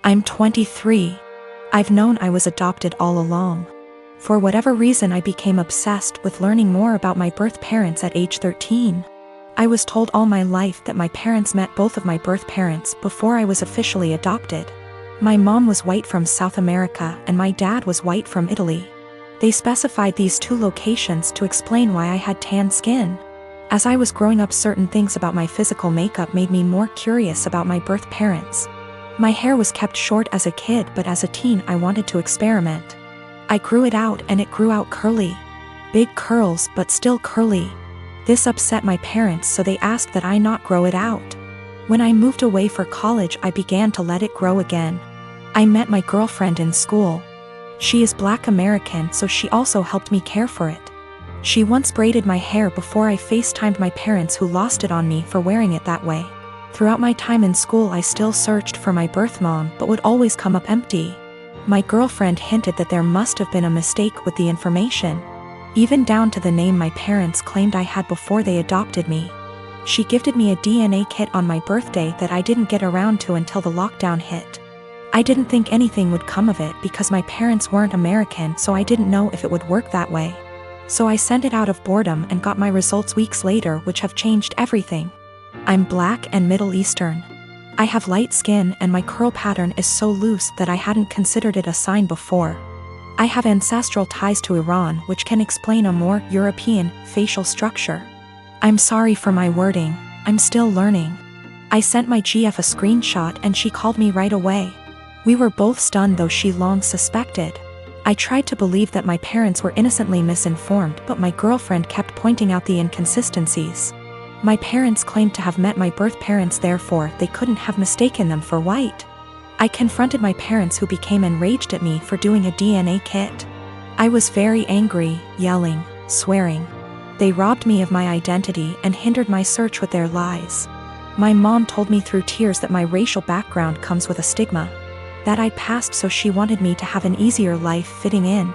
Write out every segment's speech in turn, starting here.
I'm 23. I've known I was adopted all along. For whatever reason, I became obsessed with learning more about my birth parents at age 13. I was told all my life that my parents met both of my birth parents before I was officially adopted. My mom was white from South America and my dad was white from Italy. They specified these two locations to explain why I had tan skin. As I was growing up, certain things about my physical makeup made me more curious about my birth parents. My hair was kept short as a kid, but as a teen I wanted to experiment. I grew it out and it grew out curly. Big curls, but still curly. This upset my parents, so they asked that I not grow it out. When I moved away for college, I began to let it grow again. I met my girlfriend in school. She is Black American, so she also helped me care for it. She once braided my hair before I FaceTimed my parents, who lost it on me for wearing it that way. Throughout my time in school, I still searched for my birth mom, but would always come up empty. My girlfriend hinted that there must have been a mistake with the information, even down to the name my parents claimed I had before they adopted me. She gifted me a DNA kit on my birthday that I didn't get around to until the lockdown hit. I didn't think anything would come of it because my parents weren't American, so I didn't know if it would work that way. So I sent it out of boredom and got my results weeks later, which have changed everything. I'm Black and Middle Eastern. I have light skin and my curl pattern is so loose that I hadn't considered it a sign before. I have ancestral ties to Iran, which can explain a more European facial structure. I'm sorry for my wording, I'm still learning. I sent my GF a screenshot and she called me right away. We were both stunned, though she long suspected. I tried to believe that my parents were innocently misinformed, but my girlfriend kept pointing out the inconsistencies. My parents claimed to have met my birth parents, therefore they couldn't have mistaken them for white. I confronted my parents, who became enraged at me for doing a DNA kit. I was very angry, yelling, swearing. They robbed me of my identity and hindered my search with their lies. My mom told me through tears that my racial background comes with a stigma that I passed, so she wanted me to have an easier life fitting in.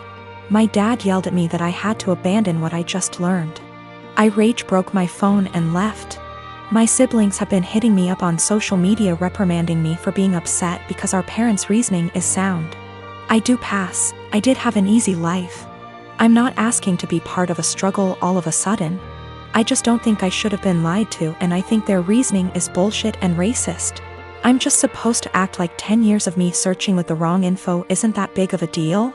My dad yelled at me that I had to abandon what I just learned. I rage broke my phone and left. My siblings have been hitting me up on social media, reprimanding me for being upset because our parents' reasoning is sound. I do pass. I did have an easy life. I'm not asking to be part of a struggle all of a sudden. I just don't think I should have been lied to, and I think their reasoning is bullshit and racist. I'm just supposed to act like 10 years of me searching with the wrong info isn't that big of a deal?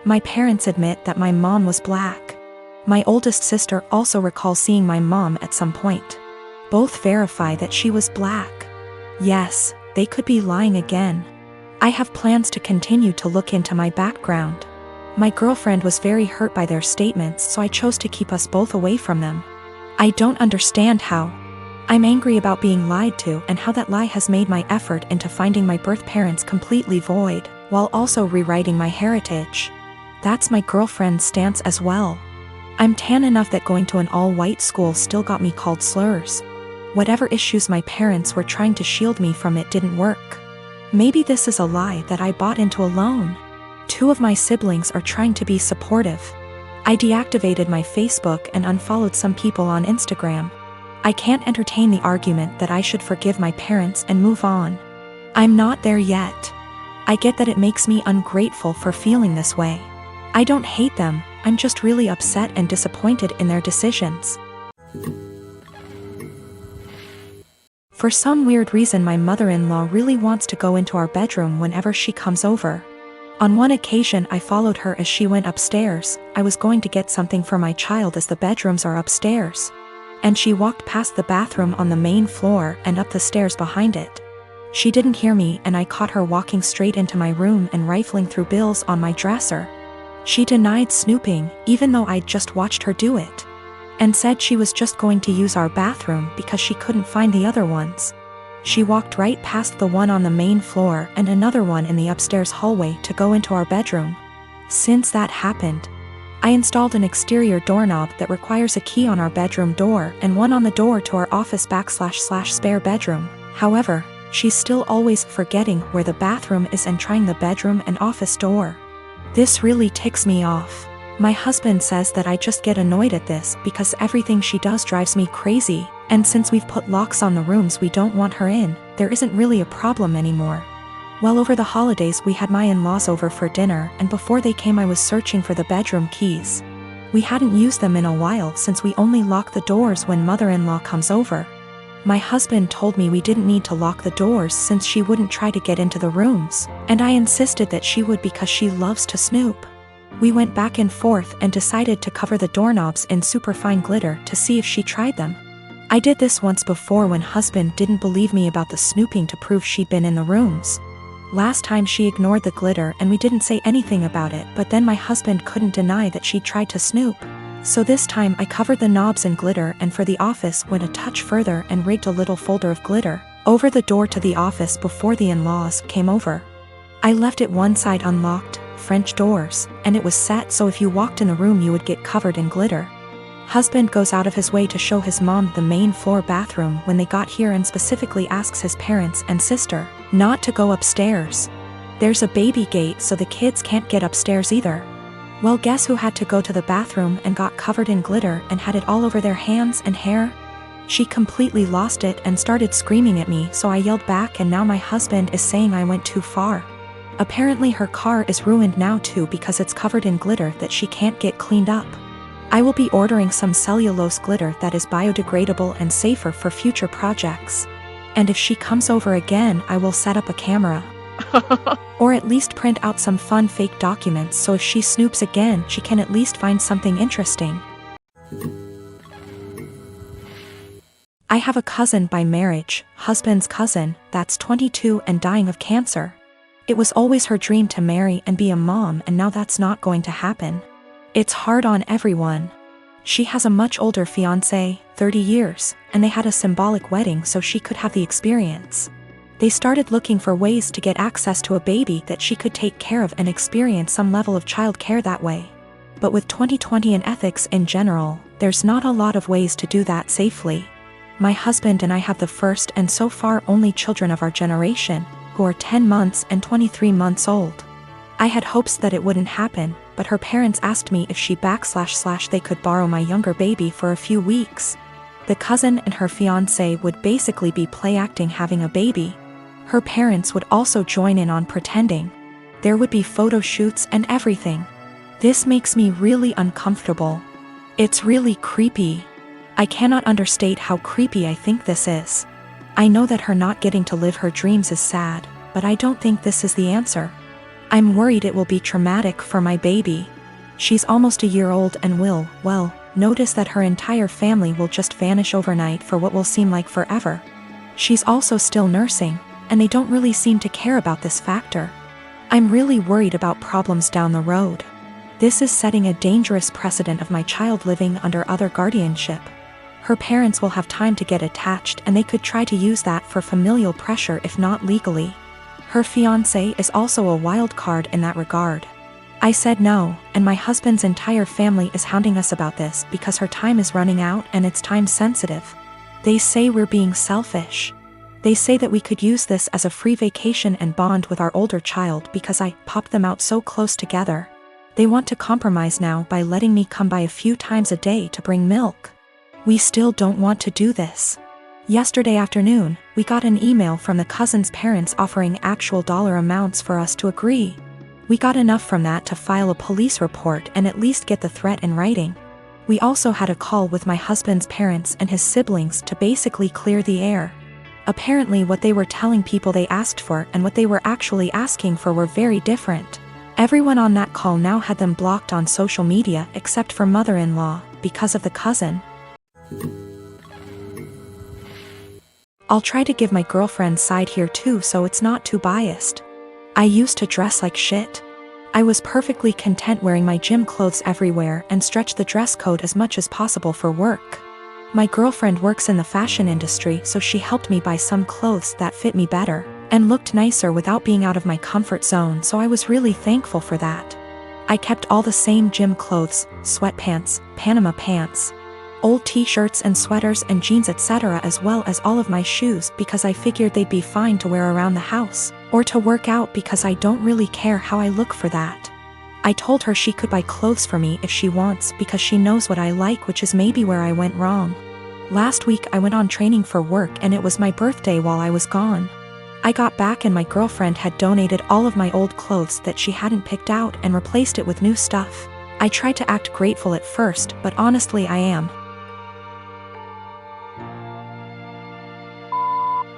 My parents admit that my mom was Black. My oldest sister also recalls seeing my mom at some point. Both verify that she was Black. Yes, they could be lying again. I have plans to continue to look into my background. My girlfriend was very hurt by their statements, so I chose to keep us both away from them. I don't understand how. I'm angry about being lied to and how that lie has made my effort into finding my birth parents completely void, while also rewriting my heritage. That's my girlfriend's stance as well. I'm tan enough that going to an all-white school still got me called slurs. Whatever issues my parents were trying to shield me from, it didn't work. Maybe this is a lie that I bought into alone. 2 of my siblings are trying to be supportive. I deactivated my Facebook and unfollowed some people on Instagram. I can't entertain the argument that I should forgive my parents and move on. I'm not there yet. I get that it makes me ungrateful for feeling this way. I don't hate them, I'm just really upset and disappointed in their decisions. For some weird reason, my mother-in-law really wants to go into our bedroom whenever she comes over. On one occasion, I followed her as she went upstairs. I was going to get something for my child, as the bedrooms are upstairs. And she walked past the bathroom on the main floor and up the stairs behind it. She didn't hear me, and I caught her walking straight into my room and rifling through bills on my dresser. She denied snooping, even though I'd just watched her do it, and said she was just going to use our bathroom because she couldn't find the other ones. She walked right past the one on the main floor and another one in the upstairs hallway to go into our bedroom. Since that happened, I installed an exterior doorknob that requires a key on our bedroom door and one on the door to our office / spare bedroom. However, she's still always forgetting where the bathroom is and trying the bedroom and office door. This really ticks me off. My husband says that I just get annoyed at this because everything she does drives me crazy, and since we've put locks on the rooms we don't want her in, there isn't really a problem anymore. Well, over the holidays we had my in-laws over for dinner, and before they came I was searching for the bedroom keys. We hadn't used them in a while since we only lock the doors when mother-in-law comes over. My husband told me we didn't need to lock the doors since she wouldn't try to get into the rooms, and I insisted that she would because she loves to snoop. We went back and forth and decided to cover the doorknobs in superfine glitter to see if she tried them. I did this once before when husband didn't believe me about the snooping to prove she'd been in the rooms. Last time she ignored the glitter and we didn't say anything about it, but then my husband couldn't deny that she'd tried to snoop. So this time I covered the knobs in glitter and for the office went a touch further and rigged a little folder of glitter over the door to the office before the in-laws came over. I left it one side unlocked, French doors, and it was set so if you walked in the room you would get covered in glitter. Husband goes out of his way to show his mom the main floor bathroom when they got here and specifically asks his parents and sister not to go upstairs. There's a baby gate so the kids can't get upstairs either. Well, guess who had to go to the bathroom and got covered in glitter and had it all over their hands and hair? She completely lost it and started screaming at me, so I yelled back and now my husband is saying I went too far. Apparently her car is ruined now too because it's covered in glitter that she can't get cleaned up. I will be ordering some cellulose glitter that is biodegradable and safer for future projects. And if she comes over again, I will set up a camera. Or at least print out some fun fake documents so if she snoops again, she can at least find something interesting. I have a cousin by marriage, husband's cousin, that's 22 and dying of cancer. It was always her dream to marry and be a mom, and now that's not going to happen. It's hard on everyone. She has a much older fiancé, 30 years, and they had a symbolic wedding so she could have the experience. They started looking for ways to get access to a baby that she could take care of and experience some level of child care that way. But with 2020 and ethics in general, there's not a lot of ways to do that safely. My husband and I have the first and so far only children of our generation, who are 10 months and 23 months old. I had hopes that it wouldn't happen, but her parents asked me if she / they could borrow my younger baby for a few weeks. The cousin and her fiancé would basically be play acting having a baby. Her parents would also join in on pretending. There would be photo shoots and everything. This makes me really uncomfortable. It's really creepy. I cannot understate how creepy I think this is. I know that her not getting to live her dreams is sad, but I don't think this is the answer. I'm worried it will be traumatic for my baby. She's almost a year old and will, well, notice that her entire family will just vanish overnight for what will seem like forever. She's also still nursing, and they don't really seem to care about this factor. I'm really worried about problems down the road. This is setting a dangerous precedent of my child living under other guardianship. Her parents will have time to get attached and they could try to use that for familial pressure if not legally. Her fiancé is also a wild card in that regard. I said no, and my husband's entire family is hounding us about this because her time is running out and it's time sensitive. They say we're being selfish. They say that we could use this as a free vacation and bond with our older child because I popped them out so close together. They want to compromise now by letting me come by a few times a day to bring milk. We still don't want to do this. Yesterday afternoon, we got an email from the cousin's parents offering actual dollar amounts for us to agree. We got enough from that to file a police report and at least get the threat in writing. We also had a call with my husband's parents and his siblings to basically clear the air. Apparently what they were telling people they asked for and what they were actually asking for were very different. Everyone on that call now had them blocked on social media except for mother-in-law, because of the cousin. I'll try to give my girlfriend's side here too so it's not too biased. I used to dress like shit. I was perfectly content wearing my gym clothes everywhere and stretched the dress code as much as possible for work. My girlfriend works in the fashion industry, so she helped me buy some clothes that fit me better and looked nicer without being out of my comfort zone, so I was really thankful for that. I kept all the same gym clothes, sweatpants, Panama pants, old t-shirts and sweaters and jeans etc., as well as all of my shoes because I figured they'd be fine to wear around the house or to work out because I don't really care how I look for that. I told her she could buy clothes for me if she wants because she knows what I like, which is maybe where I went wrong. Last week I went on training for work and it was my birthday while I was gone. I got back and my girlfriend had donated all of my old clothes that she hadn't picked out and replaced it with new stuff. I tried to act grateful at first, but honestly I am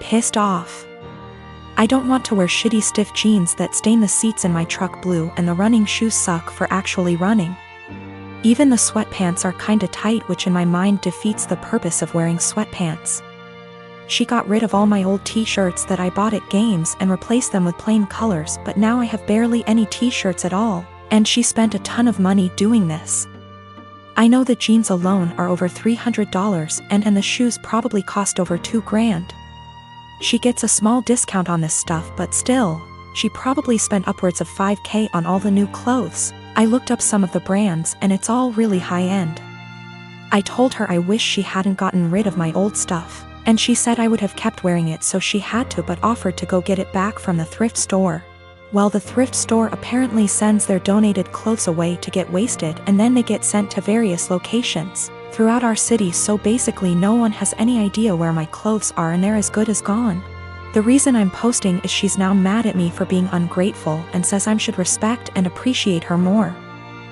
pissed off. I don't want to wear shitty stiff jeans that stain the seats in my truck blue, and the running shoes suck for actually running. Even the sweatpants are kinda tight, which in my mind defeats the purpose of wearing sweatpants. She got rid of all my old t-shirts that I bought at games and replaced them with plain colors, but now I have barely any t-shirts at all, and she spent a ton of money doing this. I know the jeans alone are over $300 and the shoes probably cost over $2,000. She gets a small discount on this stuff, but still, she probably spent upwards of $5,000 on all the new clothes. I looked up some of the brands and it's all really high-end. I told her I wish she hadn't gotten rid of my old stuff, and she said I would have kept wearing it, so she had to, but offered to go get it back from the thrift store. Well, the thrift store apparently sends their donated clothes away to get wasted, and then they get sent to various locations throughout our city, so basically no one has any idea where my clothes are and they're as good as gone. The reason I'm posting is she's now mad at me for being ungrateful and says I should respect and appreciate her more.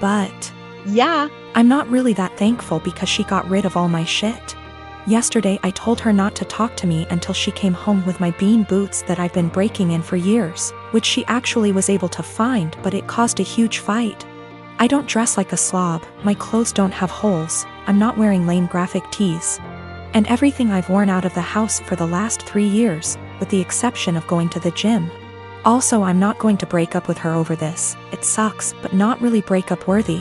But yeah, I'm not really that thankful because she got rid of all my shit. Yesterday I told her not to talk to me until she came home with my bean boots that I've been breaking in for years, which she actually was able to find, but it caused a huge fight. I don't dress like a slob, my clothes don't have holes, I'm not wearing lame graphic tees. And everything I've worn out of the house for the last 3 years, with the exception of going to the gym. Also, I'm not going to break up with her over this. It sucks, but not really breakup worthy.